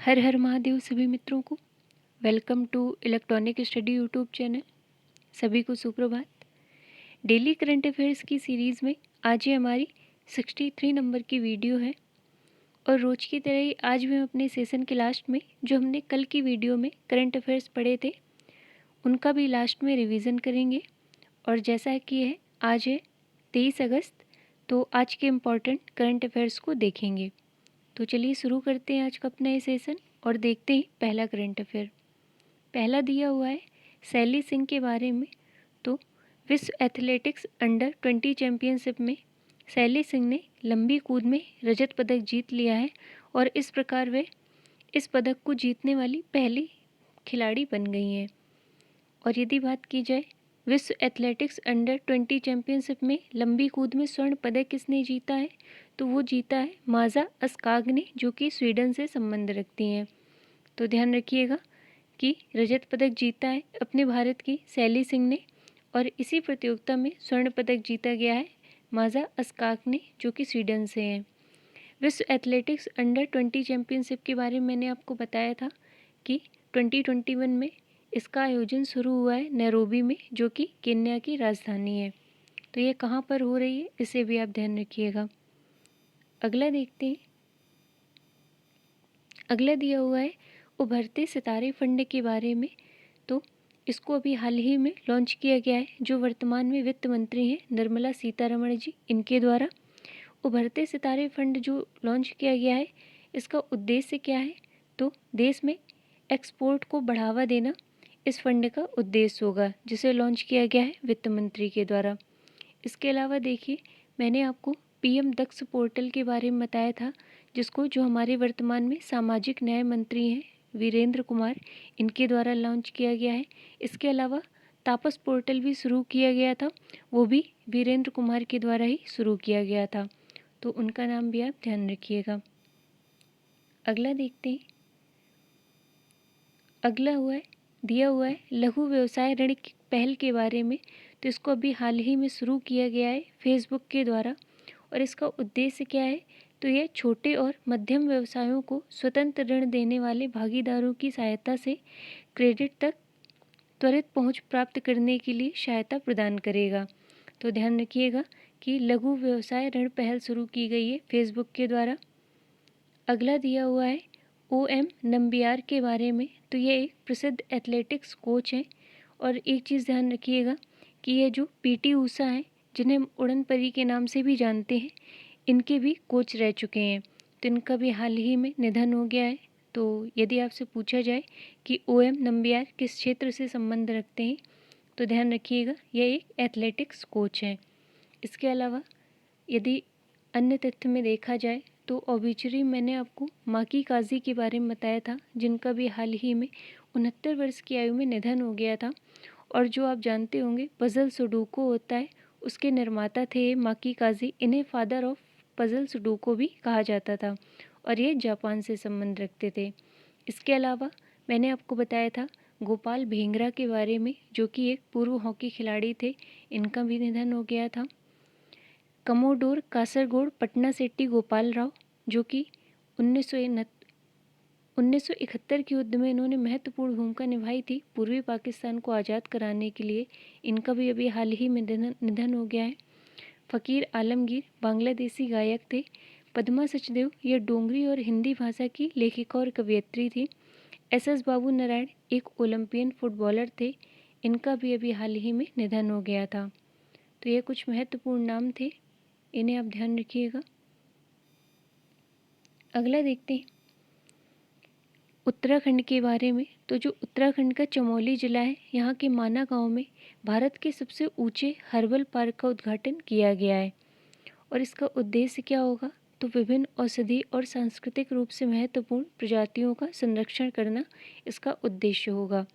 हर हर महादेव सभी मित्रों को। Welcome to electronic study YouTube channel. सभी को सुप्रभात। डेली करंट अफेयर्स की सीरीज़ में आज ये हमारी 63 नंबर की वीडियो है और रोज की तरह ही आज भी हम अपने सेशन के लास्ट में जो हमने कल की वीडियो में करंट अफेयर्स पढ़े थे उनका भी लास्ट में रिवीजन करेंगे। और जैसा कि है आज है 23 अगस्त, तो आज के इम्पॉर्टेंट करंट अफेयर्स को देखेंगे। तो चलिए शुरू करते हैं आज का अपना ये सेशन और देखते हैं पहला करंट अफेयर। पहला दिया हुआ है सैली सिंह के बारे में। तो विश्व एथलेटिक्स अंडर 20 चैंपियनशिप में सैली सिंह ने लंबी कूद में रजत पदक जीत लिया है और इस प्रकार वे इस पदक को जीतने वाली पहली खिलाड़ी बन गई हैं। और यदि बात की जाए विश्व एथलेटिक्स अंडर 20 चैंपियनशिप में लंबी कूद में स्वर्ण पदक किसने जीता है, तो वो जीता है माजा अस्काग ने, जो कि स्वीडन से संबंध रखती हैं। तो ध्यान रखिएगा कि रजत पदक जीता है अपने भारत की सैली सिंह ने और इसी प्रतियोगिता में स्वर्ण पदक जीता गया है माजा अस्काग ने, जो कि स्वीडन से हैं। विश्व एथलेटिक्स अंडर 20 चैंपियनशिप के बारे में मैंने आपको बताया था कि 2021 में इसका आयोजन शुरू हुआ है नैरोबी में, जो कि केन्या की राजधानी है। तो ये कहाँ पर हो रही है इसे भी आप ध्यान रखिएगा। अगला देखते हैं। अगला दिया हुआ है उभरते सितारे फंड के बारे में। तो इसको अभी हाल ही में लॉन्च किया गया है, जो वर्तमान में वित्त मंत्री हैं निर्मला सीतारमण जी, इनके द्वारा उभरते सितारे फंड जो लॉन्च किया गया है, इसका उद्देश्य क्या है, तो देश में एक्सपोर्ट को बढ़ावा देना इस फंड का उद्देश्य होगा, जिसे लॉन्च किया गया है वित्त मंत्री के द्वारा। इसके अलावा देखिए, मैंने आपको पीएम दक्ष पोर्टल के बारे में बताया था, जिसको जो हमारे वर्तमान में सामाजिक न्याय मंत्री हैं वीरेंद्र कुमार, इनके द्वारा लॉन्च किया गया है। इसके अलावा तापस पोर्टल भी शुरू किया गया था, वो भी वीरेंद्र कुमार के द्वारा ही शुरू किया गया था, तो उनका नाम भी आप ध्यान रखिएगा। अगला देखते हैं। अगला दिया हुआ है लघु व्यवसाय ऋण की पहल के बारे में। तो इसको अभी हाल ही में शुरू किया गया है फेसबुक के द्वारा और इसका उद्देश्य क्या है, तो यह छोटे और मध्यम व्यवसायों को स्वतंत्र ऋण देने वाले भागीदारों की सहायता से क्रेडिट तक त्वरित पहुंच प्राप्त करने के लिए सहायता प्रदान करेगा। तो ध्यान रखिएगा कि लघु व्यवसाय ऋण पहल शुरू की गई है फेसबुक के द्वारा। अगला दिया हुआ है OM नंबियार के बारे में। तो ये एक प्रसिद्ध एथलेटिक्स कोच हैं और एक चीज़ ध्यान रखिएगा कि ये जो PT ऊषा हैं, जिन्हें हम उड़न परी के नाम से भी जानते हैं, इनके भी कोच रह चुके हैं। तो इनका भी हाल ही में निधन हो गया है। तो यदि आपसे पूछा जाए कि OM नंबियार किस क्षेत्र से संबंध रखते हैं, तो ध्यान रखिएगा यह एक एथलेटिक्स कोच हैं। इसके अलावा यदि अन्य तथ्य में देखा जाए तो ऑबिचुरी मैंने आपको माकी काजी के बारे में बताया था, जिनका भी हाल ही में 69 वर्ष की आयु में निधन हो गया था। और जो आप जानते होंगे पजल सुडोको होता है, उसके निर्माता थे माकी काजी। इन्हें फादर ऑफ पजल सुडोको भी कहा जाता था और ये जापान से संबंध रखते थे। इसके अलावा मैंने आपको बताया था गोपाल भेंगरा के बारे में, जो कि एक पूर्व हॉकी खिलाड़ी थे, इनका भी निधन हो गया था। कमोडोर कासरगोड पटना सेट्टी गोपाल राव, जो कि 1971 के युद्ध में इन्होंने महत्वपूर्ण भूमिका निभाई थी पूर्वी पाकिस्तान को आज़ाद कराने के लिए, इनका भी अभी हाल ही में निधन हो गया है। फ़कीर आलमगीर बांग्लादेशी गायक थे। पद्मा सचदेव ये डोंगरी और हिंदी भाषा की लेखिका और कवयित्री थी। SS बाबू नारायण एक ओलंपियन फुटबॉलर थे, इनका भी अभी हाल ही में निधन हो गया था। तो ये कुछ महत्वपूर्ण नाम थे, इन्हें आप ध्यान रखिएगा। अगला देखते हैं उत्तराखंड के बारे में। तो जो उत्तराखंड का चमोली जिला है, यहाँ के माना गांव में भारत के सबसे ऊंचे हर्बल पार्क का उद्घाटन किया गया है और इसका उद्देश्य क्या होगा, तो विभिन्न औषधि और सांस्कृतिक रूप से महत्वपूर्ण प्रजातियों का संरक्षण करना इसका उद्देश्य होगा।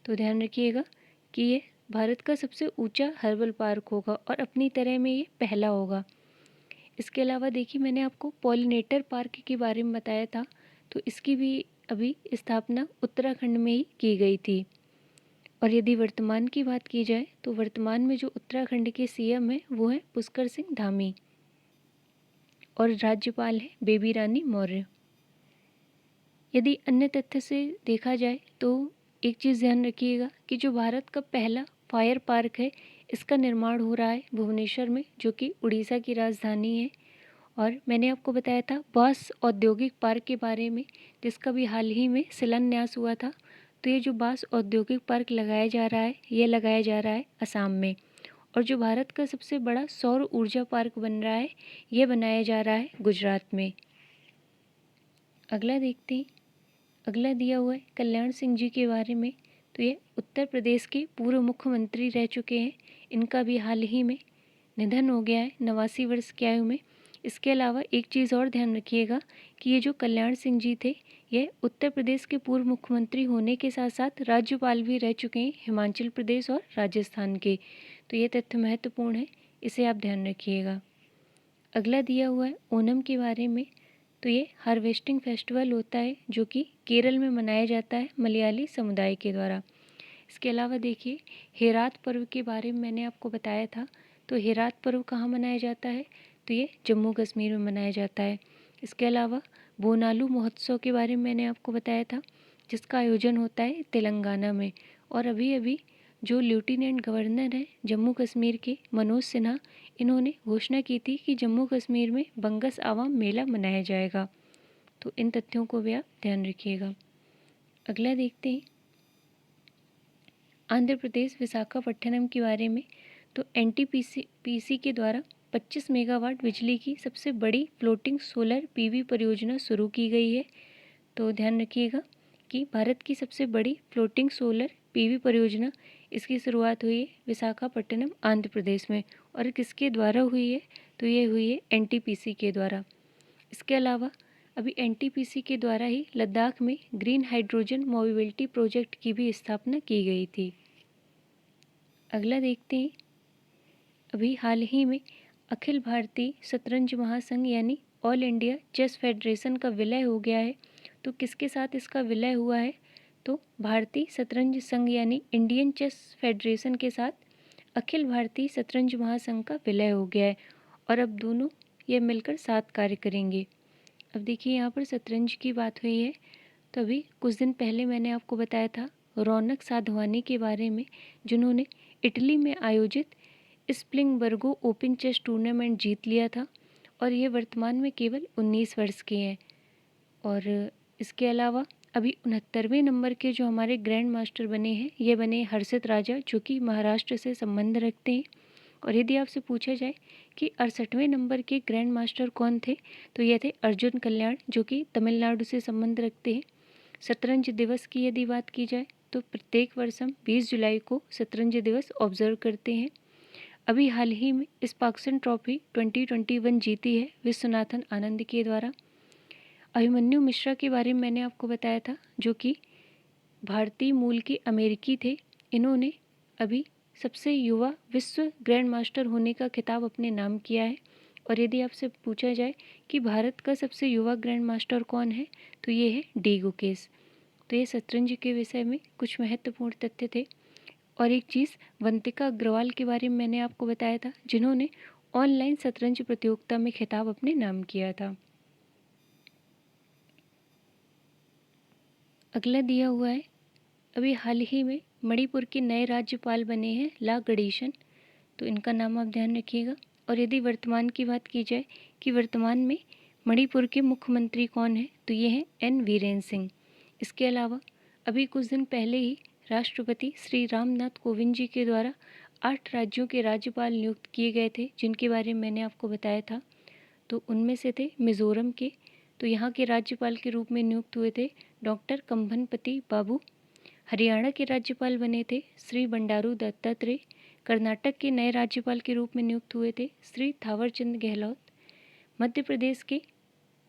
तो ध्यान रखिएगा कि ये भारत का सबसे ऊंचा हर्बल पार्क होगा और अपनी तरह में ये पहला होगा। इसके अलावा देखिए, मैंने आपको पॉलिनेटर पार्क के बारे में बताया था, तो इसकी भी अभी स्थापना उत्तराखंड में ही की गई थी। और यदि वर्तमान की बात की जाए तो वर्तमान में जो उत्तराखंड के CM हैं वो हैं पुष्कर सिंह धामी और राज्यपाल है बेबी रानी मौर्य। यदि अन्य तथ्य से देखा जाए तो एक चीज़ ध्यान रखिएगा कि जो भारत का पहला फायर पार्क है, इसका निर्माण हो रहा है भुवनेश्वर में, जो कि उड़ीसा की राजधानी है। और मैंने आपको बताया था बांस औद्योगिक पार्क के बारे में, जिसका भी हाल ही में शिलान्यास हुआ था। तो ये जो बांस औद्योगिक पार्क लगाया जा रहा है, ये लगाया जा रहा है असम में। और जो भारत का सबसे बड़ा सौर ऊर्जा पार्क बन रहा है, ये बनाया जा रहा है गुजरात में। अगला देखते हैं। अगला दिया हुआ है कल्याण सिंह जी के बारे में। तो ये उत्तर प्रदेश के पूर्व मुख्यमंत्री रह चुके हैं। इनका भी हाल ही में निधन हो गया है 89 वर्ष की आयु में। इसके अलावा एक चीज़ और ध्यान रखिएगा कि ये जो कल्याण सिंह जी थे, ये उत्तर प्रदेश के पूर्व मुख्यमंत्री होने के साथ साथ राज्यपाल भी रह चुके हैं हिमाचल प्रदेश और राजस्थान के। तो ये तथ्य महत्वपूर्ण है, इसे आप ध्यान रखिएगा। अगला दिया हुआ है ओणम के बारे में। तो ये हार्वेस्टिंग फेस्टिवल होता है जो कि केरल में मनाया जाता है मलयाली समुदाय के द्वारा। इसके अलावा देखिए हेरात पर्व के बारे में मैंने आपको बताया था। तो हेरात पर्व कहाँ मनाया जाता है? तो ये जम्मू कश्मीर में मनाया जाता है। इसके अलावा बोनालू महोत्सव के बारे में मैंने आपको बताया था, जिसका आयोजन होता है तेलंगाना में। और अभी अभी जो लेफ्टिनेंट गवर्नर हैं जम्मू कश्मीर के, मनोज सिन्हा, इन्होंने घोषणा की थी कि जम्मू कश्मीर में बंगस आवाम मेला मनाया जाएगा। तो इन तथ्यों को भी आप ध्यान रखिएगा। अगला देखते हैं आंध्र प्रदेश विशाखापट्टनम के बारे में। तो एनटीपीसी के द्वारा 25 मेगावाट बिजली की सबसे बड़ी फ्लोटिंग सोलर पीवी परियोजना शुरू की गई है। तो ध्यान रखिएगा कि भारत की सबसे बड़ी फ्लोटिंग सोलर पीवी परियोजना, इसकी शुरुआत हुई है विशाखापट्टनम आंध्र प्रदेश में। और किसके द्वारा हुई है? तो ये हुई है एनटीपीसी के द्वारा। इसके अलावा अभी एनटीपीसी के द्वारा ही लद्दाख में ग्रीन हाइड्रोजन मोबिलिटी प्रोजेक्ट की भी स्थापना की गई थी। अगला देखते हैं। अभी हाल ही में अखिल भारतीय शतरंज महासंघ यानी ऑल इंडिया चेस फेडरेशन का विलय हो गया है। तो किसके साथ इसका विलय हुआ है? तो भारतीय शतरंज संघ यानी इंडियन चेस फेडरेशन के साथ अखिल भारतीय शतरंज महासंघ का विलय हो गया है। और अब दोनों ये मिलकर साथ कार्य करेंगे। अब देखिए यहाँ पर शतरंज की बात हुई है, तो अभी कुछ दिन पहले मैंने आपको बताया था रौनक साधवानी के बारे में, जिन्होंने इटली में आयोजित स्प्रिंगबर्गो ओपन चेस टूर्नामेंट जीत लिया था। और ये वर्तमान में केवल 19 वर्ष के हैं। और इसके अलावा अभी 69वें नंबर के जो हमारे ग्रैंड मास्टर बने हैं, ये बने हर्षित राजा, जो कि महाराष्ट्र से संबंध रखते हैं। और यदि आपसे पूछा जाए कि 68वें नंबर के ग्रैंड मास्टर कौन थे, तो ये थे अर्जुन कल्याण, जो कि तमिलनाडु से संबंध रखते हैं। शतरंज दिवस की यदि बात की जाए तो प्रत्येक वर्ष हम 20 जुलाई को शतरंज दिवस ऑब्जर्व करते हैं। अभी हाल ही में स्पार्क्सन ट्रॉफी 2021 जीती है विश्वनाथन आनंद के द्वारा। अभिमन्यु मिश्रा के बारे में मैंने आपको बताया था, जो कि भारतीय मूल के अमेरिकी थे। इन्होंने अभी सबसे युवा विश्व ग्रैंड मास्टर होने का खिताब अपने नाम किया है। और यदि आपसे पूछा जाए कि भारत का सबसे युवा ग्रैंड मास्टर कौन है, तो ये है डी गुकेश। तो ये शतरंज के विषय में कुछ महत्वपूर्ण तथ्य थे। और एक चीज़ वंतिका अग्रवाल के बारे में मैंने आपको बताया था, जिन्होंने ऑनलाइन शतरंज प्रतियोगिता में खिताब अपने नाम किया था। अगला दिया हुआ है अभी हाल ही में मणिपुर के नए राज्यपाल बने हैं ला गणेशन। तो इनका नाम आप ध्यान रखिएगा। और यदि वर्तमान की बात की जाए कि वर्तमान में मणिपुर के मुख्यमंत्री कौन है, तो ये हैं एन वीरेंद्र सिंह। इसके अलावा अभी कुछ दिन पहले ही राष्ट्रपति श्री रामनाथ कोविंद जी के द्वारा 8 राज्यों के राज्यपाल नियुक्त किए गए थे, जिनके बारे में मैंने आपको बताया था। तो उनमें से थे मिज़ोरम के, तो यहाँ के राज्यपाल के रूप में नियुक्त हुए थे डॉक्टर कंभनपति बाबू। हरियाणा के राज्यपाल बने थे श्री बंडारू दत्तात्रेय। कर्नाटक के नए राज्यपाल के रूप में नियुक्त हुए थे श्री थावरचंद गहलोत। मध्य प्रदेश के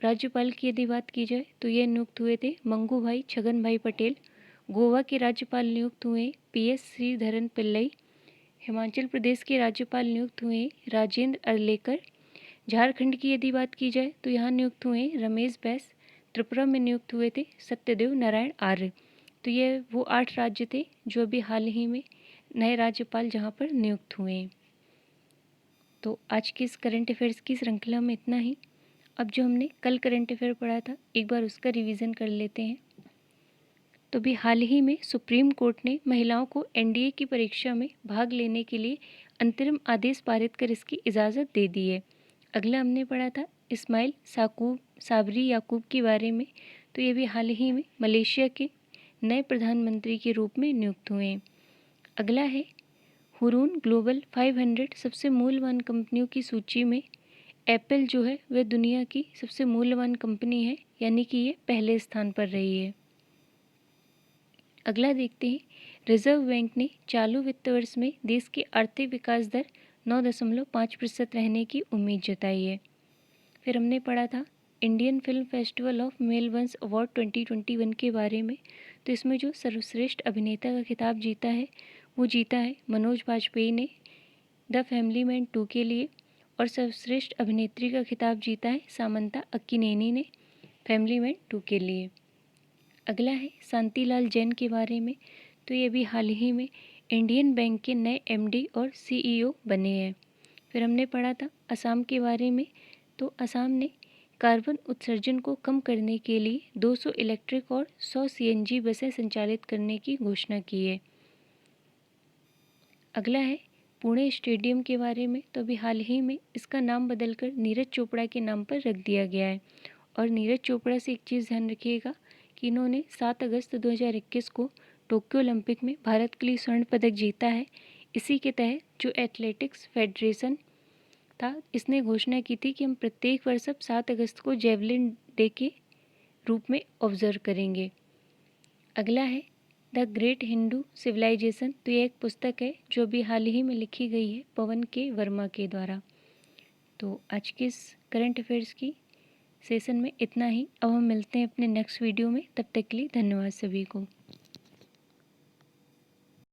राज्यपाल की यदि बात की जाए तो ये नियुक्त हुए थे मंगू भाई छगन भाई पटेल। गोवा के राज्यपाल नियुक्त हुए PS श्रीधरन पिल्लई। हिमाचल प्रदेश के राज्यपाल नियुक्त हुए राजेंद्र अरलेकर। झारखंड की यदि बात की जाए तो यहाँ नियुक्त हुए रमेश बैस। त्रिपुरा में नियुक्त हुए थे सत्यदेव नारायण आर्य। तो ये वो 8 राज्य थे जो अभी हाल ही में नए राज्यपाल जहाँ पर नियुक्त हुए हैं। तो आज की इस करंट अफेयर्स की श्रृंखला में इतना ही। अब जो हमने कल करंट अफेयर पढ़ा था एक बार उसका रिवीजन कर लेते हैं। तो अभी हाल ही में सुप्रीम कोर्ट ने महिलाओं को एनडीए की परीक्षा में भाग लेने के लिए अंतरिम आदेश पारित कर इसकी इजाज़त दे दी है। अगला हमने पढ़ा था इस्माइल साबरी याकूब के बारे में। तो ये भी हाल ही में मलेशिया के नए प्रधानमंत्री के रूप में नियुक्त हुए हैं। अगला है हुरून ग्लोबल 500 सबसे मूल्यवान कंपनियों की सूची में एप्पल जो है वह दुनिया की सबसे मूल्यवान कंपनी है, यानी कि ये पहले स्थान पर रही है। अगला देखते हैं रिजर्व बैंक ने चालू वित्त वर्ष में देश की आर्थिक विकास दर 9.5% रहने की उम्मीद जताई है। फिर हमने पढ़ा था Indian film festival of Melbourne award 2021 के बारे में। तो इसमें जो सर्वश्रेष्ठ अभिनेता का खिताब जीता है वो जीता है मनोज बाजपेयी ने द फैमिली मैन 2 के लिए, और सर्वश्रेष्ठ अभिनेत्री का खिताब जीता है सामंता अक्किनेनी ने फैमिली मैन 2 के लिए। अगला है शांतिलाल जैन के बारे में। तो ये भी हाल ही में इंडियन बैंक के नए एमडी और सीईओ बने हैं। फिर हमने पढ़ा था असम के बारे में। तो असम ने कार्बन उत्सर्जन को कम करने के लिए 200 इलेक्ट्रिक और 100 सीएनजी बसें संचालित करने की घोषणा की है। अगला है पुणे स्टेडियम के बारे में। तो अभी हाल ही में इसका नाम बदलकर नीरज चोपड़ा के नाम पर रख दिया गया है। और नीरज चोपड़ा से एक चीज़ ध्यान रखिएगा कि इन्होंने 7 अगस्त 2021 को टोक्यो ओलंपिक में भारत के लिए स्वर्ण पदक जीता है। इसी के तहत जो एथलेटिक्स फेडरेशन था इसने घोषणा की थी कि हम प्रत्येक वर्ष अब 7 अगस्त को जेवलिन डे के रूप में ऑब्जर्व करेंगे। अगला है द ग्रेट हिंदू सिविलाइजेशन। तो ये एक पुस्तक है जो अभी हाल ही में लिखी गई है पवन के वर्मा के द्वारा। तो आज के इस करंट अफेयर्स की सेशन में इतना ही। अब हम मिलते हैं अपने नेक्स्ट वीडियो में, तब तक के लिए धन्यवाद सभी को।